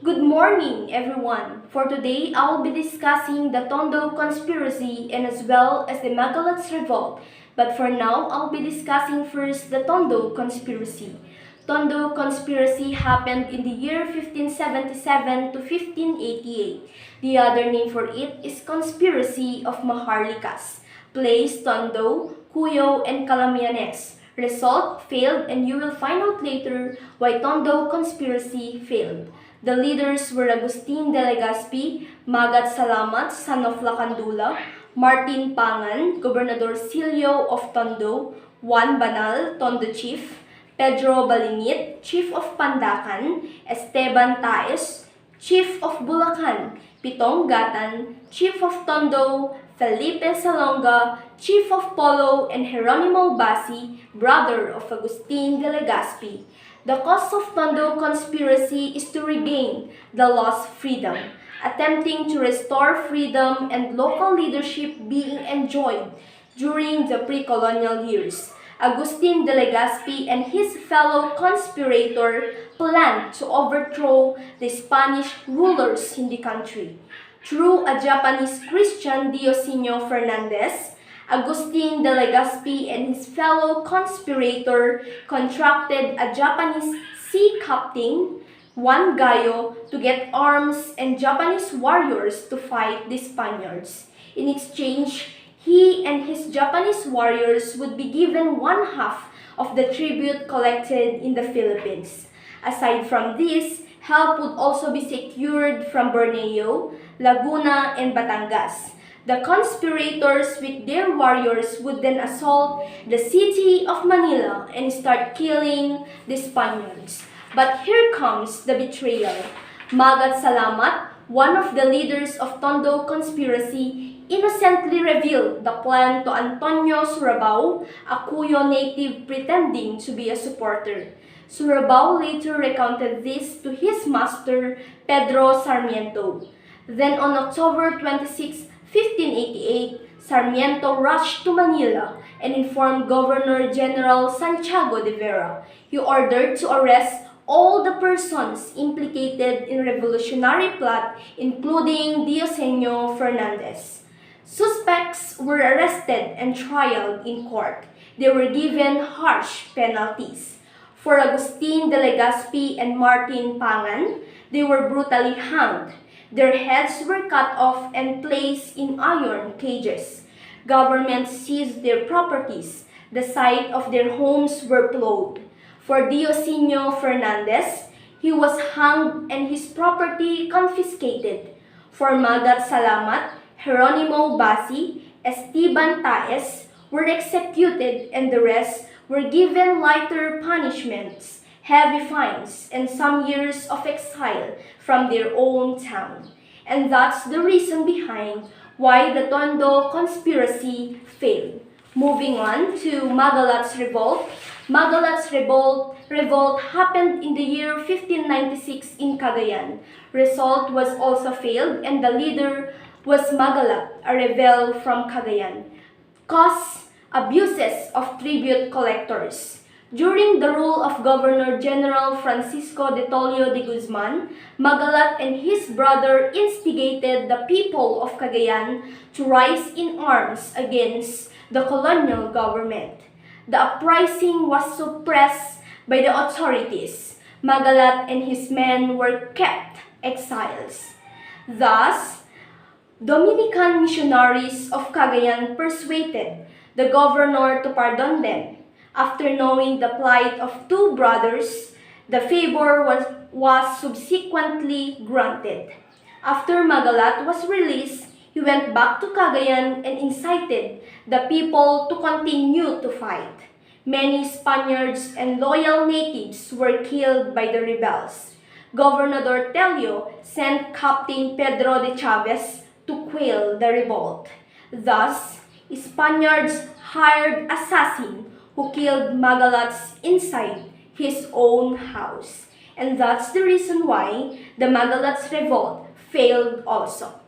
Good morning, everyone. For today, I will be discussing the Tondo Conspiracy and as well as the Magalats Revolt. But for now, I'll be discussing first the Tondo Conspiracy. Tondo Conspiracy happened in the year 1577 to 1588. The other name for it is Conspiracy of Maharlikas. Place Tondo, Cuyo, and Calamianes. Result failed, and you will find out later why Tondo Conspiracy failed. The leaders were Agustin de Legazpi, Magat Salamat, son of Lacandula, Martin Pangan, Gobernador Silio of Tondo, Juan Banal, Tondo Chief, Pedro Balingit, Chief of Pandacan, Esteban Taes, Chief of Bulacan, Pitong Gatan, Chief of Tondo, Felipe Salonga, Chief of Polo, and Geronimo Basi, brother of Agustin de Legazpi. The cause of Tondo Conspiracy is to regain the lost freedom, attempting to restore freedom and local leadership being enjoyed during the pre-colonial years. Agustin de Legazpi and his fellow conspirator planned to overthrow the Spanish rulers in the country. Through a Japanese Christian Diosinio Fernandez, Agustin de Legazpi and his fellow conspirator contracted a Japanese sea captain, Juan Gallo, to get arms and Japanese warriors to fight the Spaniards. In exchange, he and his Japanese warriors would be given one half of the tribute collected in the Philippines. Aside from this, help would also be secured from Borneo, Laguna, and Batangas. The conspirators with their warriors would then assault the city of Manila and start killing the Spaniards. But here comes the betrayal. Magat Salamat, one of the leaders of Tondo Conspiracy, innocently revealed the plan to Antonio Surabao, a Cuyo native pretending to be a supporter. Surabao later recounted this to his master, Pedro Sarmiento. Then on October 26, 1588, Sarmiento rushed to Manila and informed Governor General Santiago de Vera. He ordered to arrest all the persons implicated in revolutionary plot, including Diosenio Fernandez. Suspects were arrested and trialed in court. They were given harsh penalties. For Agustin de Legazpi and Martin Pangan, they were brutally hanged. Their heads were cut off and placed in iron cages. Government seized their properties. The site of their homes were plowed. For Diosinio Fernandez, he was hanged and his property confiscated. For Magat Salamat, Geronimo Basi, Esteban Taes were executed, and the rest were given lighter punishments, heavy fines, and some years of exile from their own town. And that's the reason behind why the Tondo Conspiracy failed. Moving on to Magalats Revolt. Magalats Revolt happened in the year 1596 in Cagayan. Result was also failed, and the leader was Magalat, a rebel from Cagayan. Cause: abuses of tribute collectors. During the rule of Governor General Francisco de Tollio de Guzman, Magalat and his brother instigated the people of Cagayan to rise in arms against the colonial government. The uprising was suppressed by the authorities. Magalat and his men were kept exiles. Thus, Dominican missionaries of Cagayan persuaded the governor to pardon them. After knowing the plight of two brothers, the favor was subsequently granted. After Magalat was released, he went back to Cagayan and incited the people to continue to fight. Many Spaniards and loyal natives were killed by the rebels. Governor Tello sent Captain Pedro de Chavez to quell the revolt. Thus, Spaniards hired assassins who killed Magalats inside his own house. And that's the reason why the Magalats Revolt failed also.